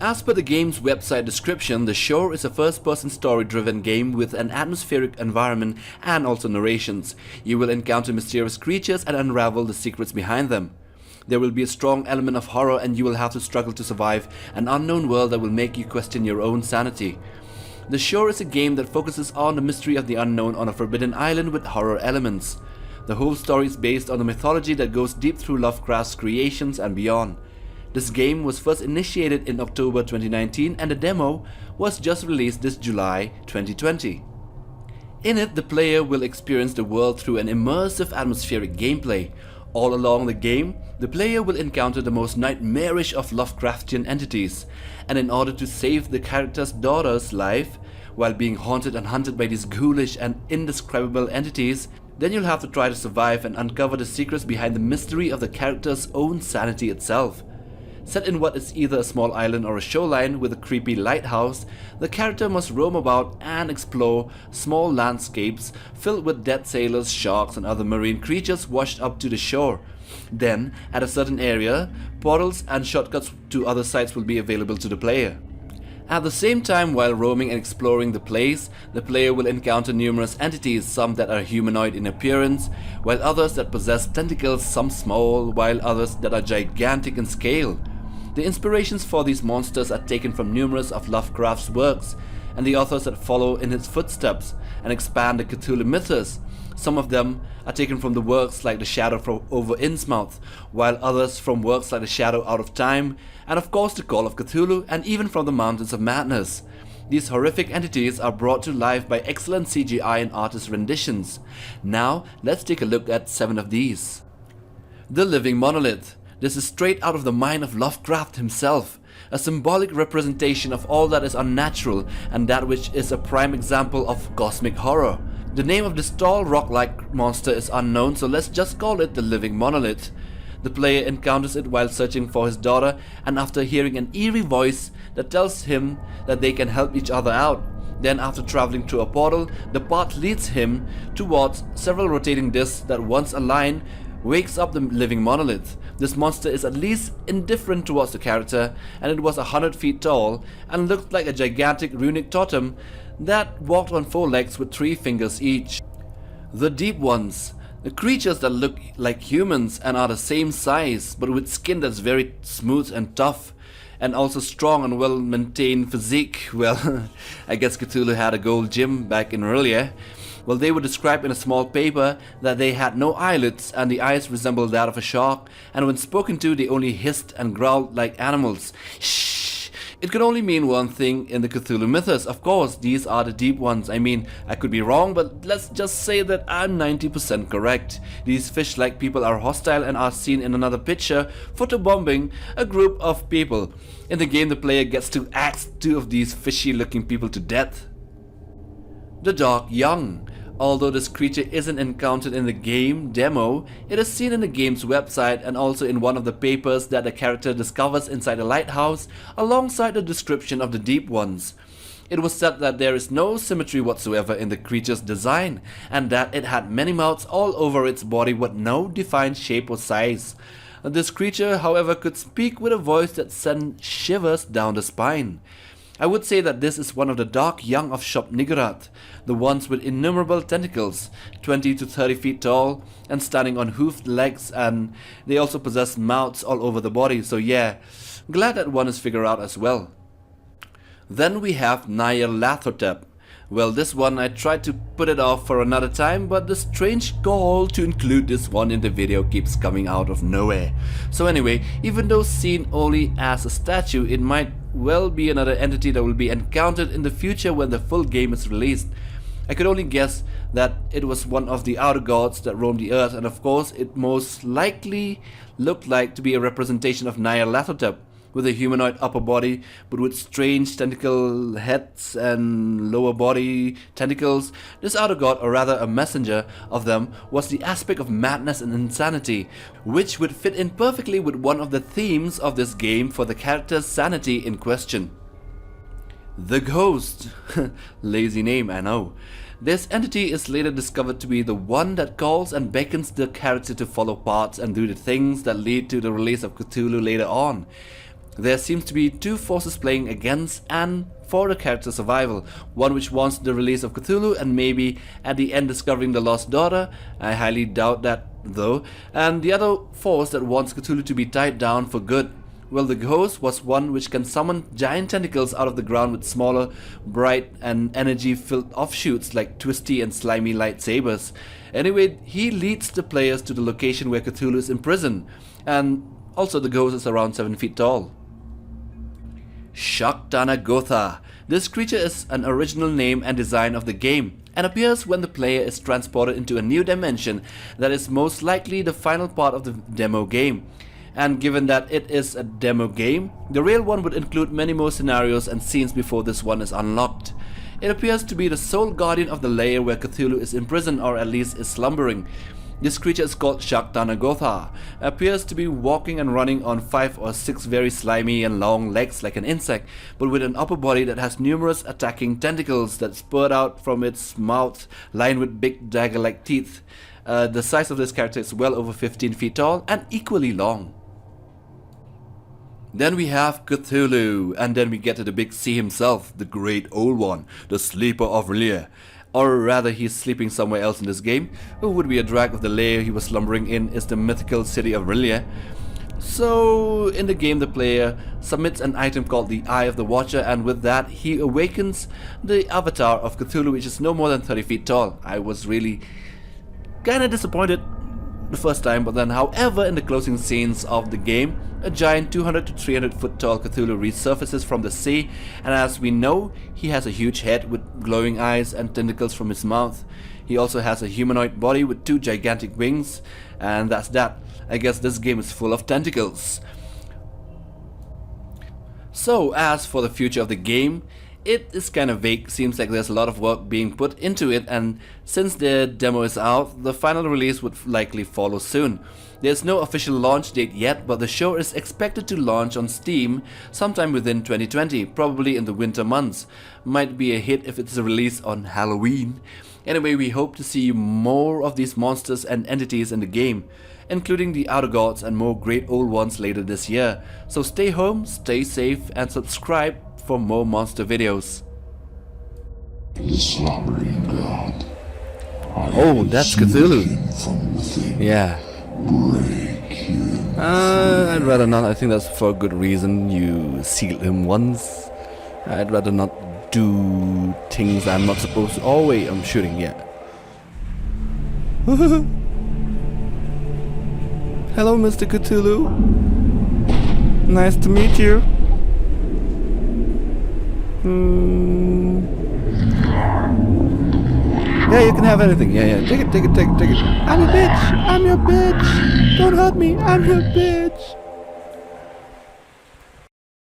As per the game's website description, The Shore is a first-person story-driven game with an atmospheric environment and also narrations. You will encounter mysterious creatures and unravel the secrets behind them. There will be a strong element of horror and you will have to struggle to survive an unknown world that will make you question your own sanity. The Shore is a game that focuses on the mystery of the unknown on a forbidden island with horror elements. The whole story is based on the mythology that goes deep through Lovecraft's creations and beyond. This game was first initiated in October 2019 and the demo was just released this July 2020. In it, the player will experience the world through an immersive atmospheric gameplay. All along the game, the player will encounter the most nightmarish of Lovecraftian entities, and in order to save the character's daughter's life, while being haunted and hunted by these ghoulish and indescribable entities, then you'll have to try to survive and uncover the secrets behind the mystery of the character's own sanity itself. Set in what is either a small island or a shoreline with a creepy lighthouse, the character must roam about and explore small landscapes filled with dead sailors, sharks and other marine creatures washed up to the shore. Then, at a certain area, portals and shortcuts to other sites will be available to the player. At the same time, while roaming and exploring the place, the player will encounter numerous entities, some that are humanoid in appearance, while others that possess tentacles, some small, while others that are gigantic in scale. The inspirations for these monsters are taken from numerous of Lovecraft's works, and the authors that follow in his footsteps and expand the Cthulhu mythos. Some of them are taken from the works like The Shadow from over Innsmouth, while others from works like The Shadow Out of Time, and of course The Call of Cthulhu, and even from the Mountains of Madness. These horrific entities are brought to life by excellent CGI and artist renditions. Now, let's take a look at 7 of these. The Living Monolith. This is straight out of the mind of Lovecraft himself, a symbolic representation of all that is unnatural and that which is a prime example of cosmic horror. The name of this tall rock-like monster is unknown, so let's just call it the Living Monolith. The player encounters it while searching for his daughter, and after hearing an eerie voice that tells him that they can help each other out. Then after traveling through a portal, the path leads him towards several rotating discs that once aligned wakes up the Living Monolith. This monster is at least indifferent towards the character, and it was 100 feet tall and looked like a gigantic runic totem that walked on 4 legs with 3 fingers each. The Deep Ones. The creatures that look like humans and are the same size, but with skin that's very smooth and tough, and also strong and well-maintained physique. Well, I guess Cthulhu had a gold gym back in earlier. Well, they were described in a small paper that they had no eyelids and the eyes resembled that of a shark, and when spoken to they only hissed and growled like animals. Shh! It could only mean one thing in the Cthulhu mythos. Of course, these are the Deep Ones. I mean, I could be wrong, but let's just say that I'm 90% correct. These fish-like people are hostile and are seen in another picture photobombing a group of people. In the game, the player gets to axe 2 of these fishy-looking people to death. The Dark Young. Although this creature isn't encountered in the game demo, it is seen in the game's website and also in one of the papers that the character discovers inside a lighthouse alongside the description of the Deep Ones. It was said that there is no symmetry whatsoever in the creature's design and that it had many mouths all over its body with no defined shape or size. This creature, however, could speak with a voice that sent shivers down the spine. I would say that this is one of the Dark Young of Shop-Niggurath, the ones with innumerable tentacles, 20 to 30 feet tall and standing on hoofed legs, and they also possess mouths all over the body, so yeah, glad that one is figured out as well. Then we have Lathotep. Well, this one I tried to put it off for another time, but the strange call to include this one in the video keeps coming out of nowhere. So anyway, even though seen only as a statue, it might well be another entity that will be encountered in the future when the full game is released. I could only guess that it was one of the outer gods that roam the earth, and of course it most likely looked like to be a representation of Lathotep, with a humanoid upper body but with strange tentacle heads and lower body tentacles. This outer god, or rather a messenger of them, was the aspect of madness and insanity, which would fit in perfectly with one of the themes of this game for the character's sanity in question. The Ghost. Lazy name, I know. This entity is later discovered to be the one that calls and beckons the character to follow paths and do the things that lead to the release of Cthulhu later on. There seems to be two forces playing against and for the character's survival. One which wants the release of Cthulhu and maybe at the end discovering the lost daughter. I highly doubt that though. And the other force that wants Cthulhu to be tied down for good. Well, the ghost was one which can summon giant tentacles out of the ground with smaller, bright and energy-filled offshoots like twisty and slimy lightsabers. Anyway, he leads the players to the location where Cthulhu is imprisoned, and also the ghost is around 7 feet tall. Shakthana Gotha. This creature is an original name and design of the game, and appears when the player is transported into a new dimension that is most likely the final part of the demo game. And given that it is a demo game, the real one would include many more scenarios and scenes before this one is unlocked. It appears to be the sole guardian of the lair where Cthulhu is imprisoned, or at least is slumbering. This creature is called Shakthana Gotha, appears to be walking and running on 5 or 6 very slimy and long legs like an insect, but with an upper body that has numerous attacking tentacles that spurt out from its mouth, lined with big dagger-like teeth. The size of this character is well over 15 feet tall and equally long. Then we have Cthulhu, and then we get to the big C himself, the Great Old One, the Sleeper of R'lyeh. Or rather, he's sleeping somewhere else in this game. Who would be a drag of the lair he was slumbering in is the mythical city of R'lyeh. So, in the game, the player submits an item called the Eye of the Watcher, and with that, he awakens the avatar of Cthulhu, which is no more than 30 feet tall. I was really kinda disappointed the first time, but then however, in the closing scenes of the game, a giant 200 to 300 foot tall Cthulhu resurfaces from the sea, and as we know, he has a huge head with glowing eyes and tentacles from his mouth. He also has a humanoid body with 2 gigantic wings, and that's that. I guess this game is full of tentacles. So as for the future of the game, it is kind of vague. Seems like there's a lot of work being put into it, and since the demo is out, the final release would likely follow soon. There's no official launch date yet, but the show is expected to launch on Steam sometime within 2020, probably in the winter months. Might be a hit if it's released on Halloween. Anyway, we hope to see more of these monsters and entities in the game, including the Outer Gods and more great old ones later this year. So stay home, stay safe, and subscribe for more monster videos. The slumbering god. Oh, that's Cthulhu. Yeah. I'd rather not. I think that's for a good reason. You sealed him once. I'd rather not do things I'm not supposed to. Oh wait, I'm shooting, yeah. Hello, Mr. Cthulhu. Nice to meet you. Yeah, you can have anything. Yeah. Take it. I'm your bitch. I'm your bitch. Don't hurt me. I'm your bitch.